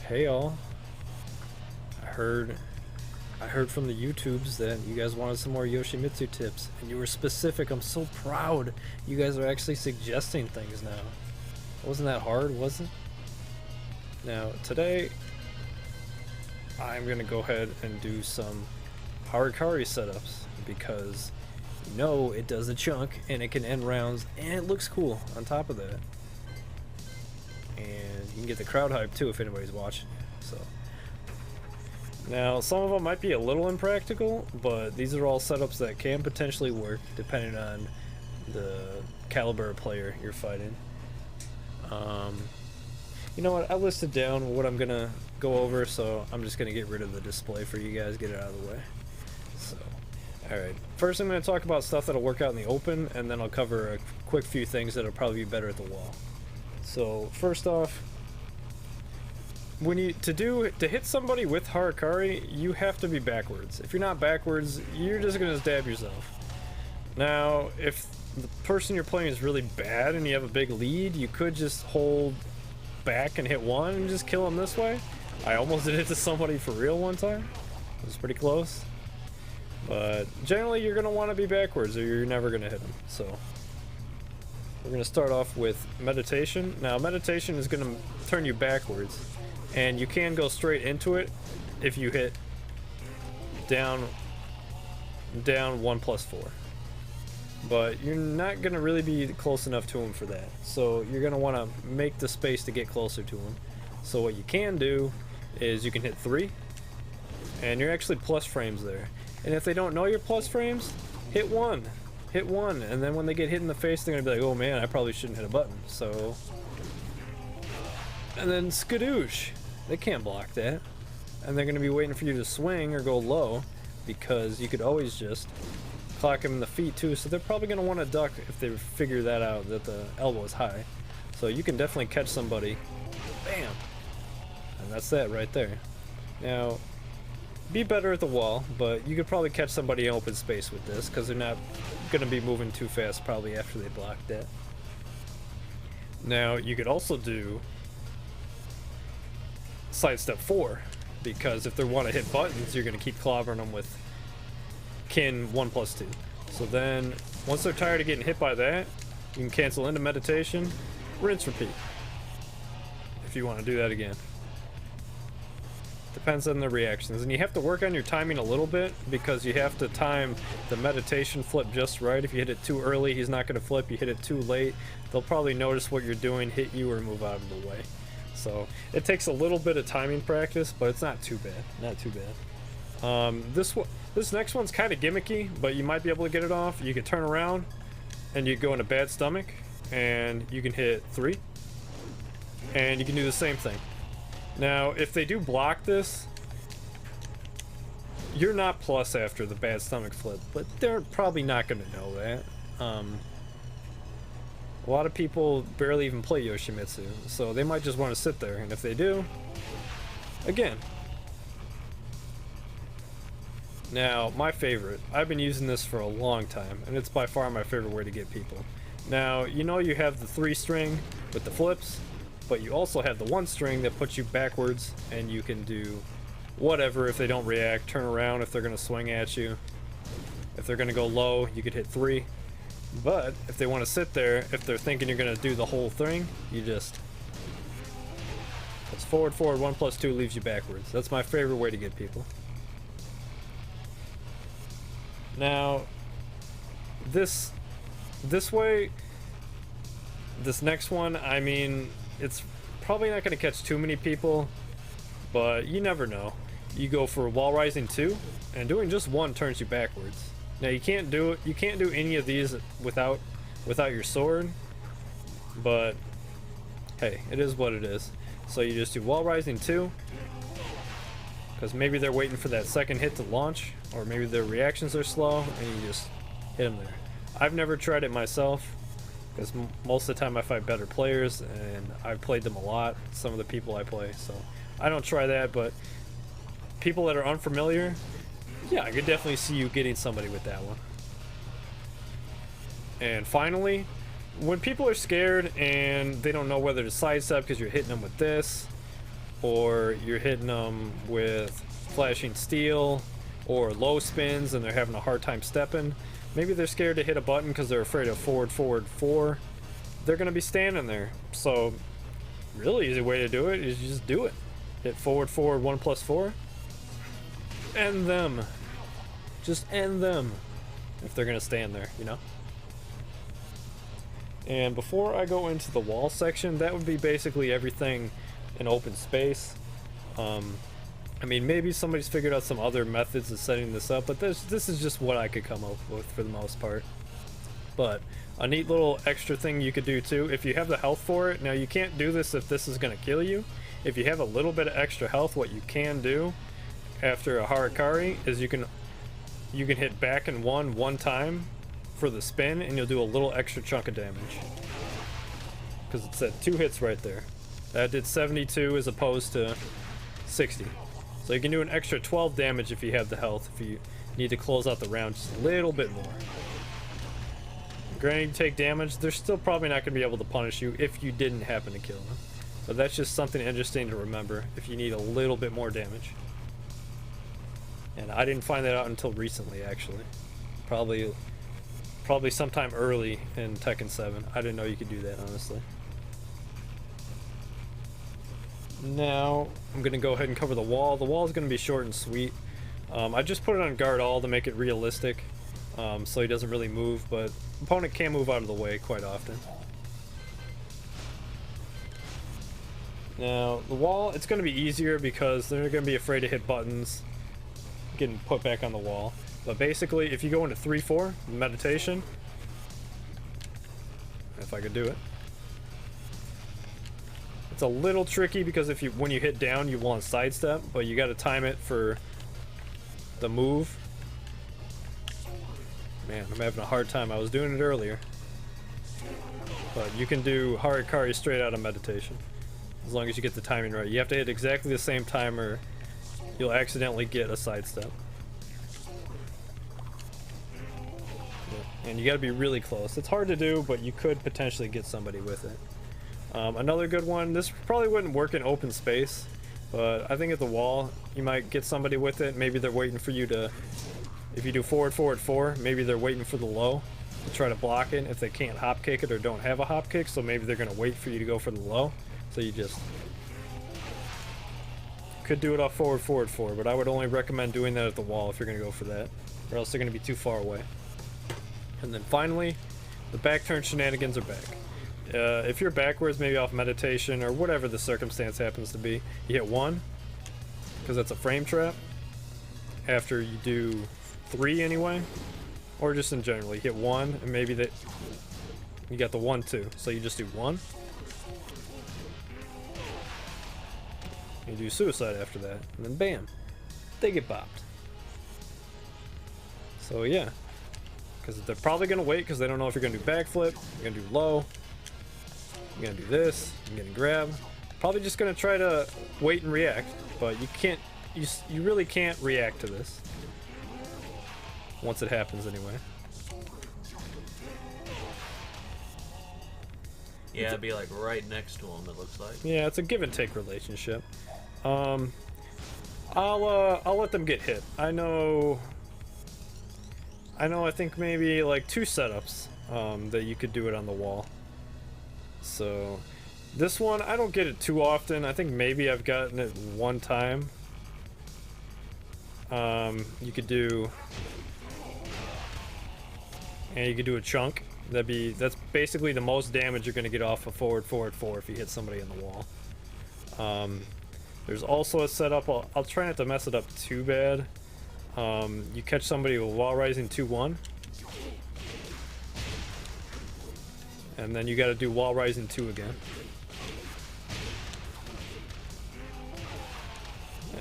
Hey all, I heard I heard from the YouTubes that you guys wanted some more Yoshimitsu tips, and you were specific. I'm so proud. You guys are actually suggesting things now. Wasn't that hard, was it? Now, today, I'm gonna go ahead and do some Harakiri setups, because you know it does a chunk, and it can end rounds, and it looks cool on top of that. And you can get the crowd hype too if anybody's watching. So now some of them might be a little impractical, but these are all setups that can potentially work depending on the caliber of player you're fighting. You know what, I listed down what I'm gonna go over, so I'm just gonna get rid of the display for you guys, get it out of the way. So alright, first I'm gonna talk about stuff that'll work out in the open, and then I'll cover a quick few things that'll probably be better at the wall. So first off, when you to hit somebody with Harakiri, you have to be backwards. If you're not backwards, you're just gonna stab yourself. Now, if the person you're playing is really bad and you have a big lead, you could just hold back and hit one and just kill him this way. I almost did it to somebody for real one time. It was pretty close. But generally, you're gonna want to be backwards, or you're never gonna hit him. So we're going to start off with meditation. Now, meditation is going to turn you backwards, and you can go straight into it if you hit down 1+4. But you're not going to really be close enough to him for that. So you're going to want to make the space to get closer to him. So what you can do is you can hit 3, and you're actually plus frames there. And if they don't know your plus frames, hit 1. Hit 1, and then when they get hit in the face, they're gonna be like, oh man, I probably shouldn't hit a button. So, and then skadoosh, they can't block that, and they're gonna be waiting for you to swing or go low, because you could always just clock them in the feet too. So they're probably gonna want to duck if they figure that out, that the elbow is high. So you can definitely catch somebody, bam, and that's that right there. Now, be better at the wall, but you could probably catch somebody in open space with this, because they're not going to be moving too fast probably after they block that. Now, you could also do sidestep 4, because if they want to hit buttons, you're going to keep clobbering them with kin 1+2. So then, once they're tired of getting hit by that, you can cancel into meditation, rinse, repeat, if you want to do that again. Depends on the reactions, and you have to work on your timing a little bit, because you have to time the meditation flip just right. If you hit it too early, he's not going to flip. You hit it too late, they'll probably notice what you're doing, hit you, or move out of the way. So it takes a little bit of timing practice, but it's not too bad. Not too bad. This next one's kind of gimmicky, but you might be able to get it off. You can turn around, and you go into bad stomach, and you can hit 3, and you can do the same thing. Now, if they do block this, you're not plus after the bad stomach flip, but they're probably not going to know that. A lot of people barely even play Yoshimitsu, so they might just want to sit there, and if they do, again. Now, my favorite, I've been using this for a long time, and it's by far my favorite way to get people. Now, you know you have the 3 string with the flips, but you also have the 1 string that puts you backwards, and you can do whatever if they don't react. Turn around if they're going to swing at you. If they're going to go low, you could hit 3. But if they want to sit there, if they're thinking you're going to do the whole thing, you just... It's forward, 1+2 leaves you backwards. That's my favorite way to get people. Now, this way, this next one, I mean... It's probably not going to catch too many people, but you never know. You go for wall rising 2, and doing just 1 turns you backwards. Now you can't do any of these without your sword, but hey, it is what it is. So you just do wall rising 2, because maybe they're waiting for that second hit to launch, or maybe their reactions are slow, and you just hit them there. I've never tried it myself, because most of the time I fight better players, and I've played them a lot, some of the people I play, so I don't try that. But people that are unfamiliar, yeah, I could definitely see you getting somebody with that one. And finally, when people are scared and they don't know whether to sidestep because you're hitting them with this, or you're hitting them with flashing steel or low spins and they're having a hard time stepping. Maybe they're scared to hit a button because they're afraid of forward, forward, 4. They're going to be standing there. So, really easy way to do it is you just do it. Hit forward, forward, 1+4. End them. Just end them. If they're going to stand there, you know? And before I go into the wall section, that would be basically everything in open space. I mean, maybe somebody's figured out some other methods of setting this up, but this is just what I could come up with for the most part. But a neat little extra thing you could do too, if you have the health for it. Now you can't do this if this is going to kill you. If you have a little bit of extra health, what you can do after a Harakiri is you can hit back and one time for the spin, and you'll do a little extra chunk of damage. Because it's at 2 hits right there. That did 72 as opposed to 60. So you can do an extra 12 damage if you have the health, if you need to close out the round just a little bit more. Granted, you take damage, they're still probably not going to be able to punish you if you didn't happen to kill them. So that's just something interesting to remember if you need a little bit more damage. And I didn't find that out until recently, actually. Probably sometime early in Tekken 7. I didn't know you could do that, honestly. Now, I'm going to go ahead and cover the wall. The wall is going to be short and sweet. I just put it on guard all to make it realistic, so he doesn't really move, but opponent can move out of the way quite often. Now, the wall, it's going to be easier because they're going to be afraid to hit buttons getting put back on the wall. But basically, if you go into 3-4, meditation, if I could do it. It's a little tricky because when you hit down, you want to sidestep, but you got to time it for the move. Man, I'm having a hard time. I was doing it earlier. But you can do Harakiri straight out of meditation, as long as you get the timing right. You have to hit exactly the same time or you'll accidentally get a sidestep. And you got to be really close. It's hard to do, but you could potentially get somebody with it. Another good one, this probably wouldn't work in open space, but I think at the wall you might get somebody with it. Maybe they're waiting for you to, if you do forward, forward, 4, maybe they're waiting for the low to try to block it if they can't hop kick it or don't have a hop kick, so maybe they're going to wait for you to go for the low. So you just could do it off forward, forward, 4, but I would only recommend doing that at the wall if you're going to go for that, or else they're going to be too far away. And then finally, the back turn shenanigans are back. If you're backwards, maybe off meditation or whatever the circumstance happens to be, you hit 1, because that's a frame trap. After you do 3 anyway, or just in general, you hit 1, and maybe that you got the 1-2, so you just do 1. You do suicide after that, and then bam, they get bopped. So yeah, because they're probably gonna wait because they don't know if you're gonna do backflip, you're gonna do low, you're gonna do this, you're gonna grab. Probably just gonna try to wait and react, but you can't. You really can't react to this once it happens anyway. Yeah, it'd be like right next to him, it looks like. Yeah, it's a give and take relationship. I'll let them get hit. I think maybe like 2 setups that you could do it on the wall. So this one I don't get it too often. I think maybe I've gotten it 1 time. You could do a chunk. That's basically the most damage you're going to get off a forward, forward, 4 if you hit somebody in the wall. There's also a setup, I'll try not to mess it up too bad. You catch somebody with wall rising 2-1, and then you got to do wall rising 2 again.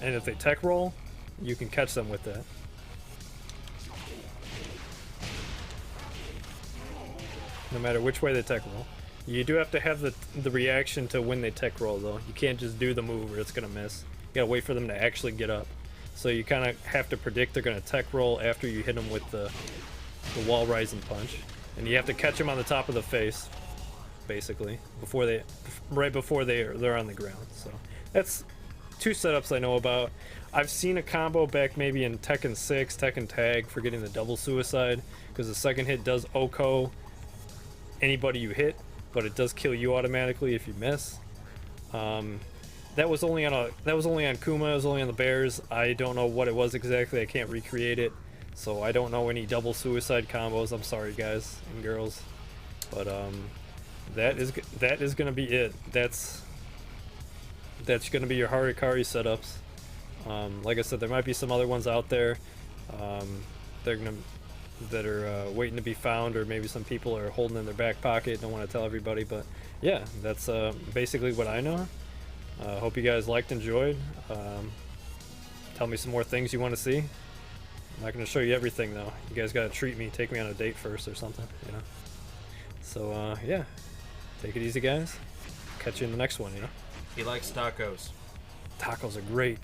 And if they tech roll, you can catch them with that. No matter which way they tech roll. You do have to have the reaction to when they tech roll though. You can't just do the move or it's gonna miss. You gotta wait for them to actually get up. So you kind of have to predict they're gonna tech roll after you hit them with the wall rising punch. And you have to catch them on the top of the face, basically, right before they're on the ground. So that's two setups I know about. I've seen a combo back maybe in Tekken 6, Tekken Tag for getting the double suicide, because the second hit does OHKO anybody you hit, but it does kill you automatically if you miss. That was only on Kuma. It was only on the bears. I don't know what it was exactly. I can't recreate it, so I don't know any double suicide combos. I'm sorry, guys and girls, but that is gonna be it. That's gonna be your Harakiri setups. Like I said, there might be some other ones out there that are waiting to be found, or maybe some people are holding in their back pocket, don't want to tell everybody. But yeah, that's basically what I know. Hope you guys liked, enjoyed. Tell me some more things you want to see. I'm not going to show you everything though. You guys got to treat me, take me on a date first or something, you know. So yeah, take it easy, guys. Catch you in the next one, you know. He likes tacos. Tacos are great.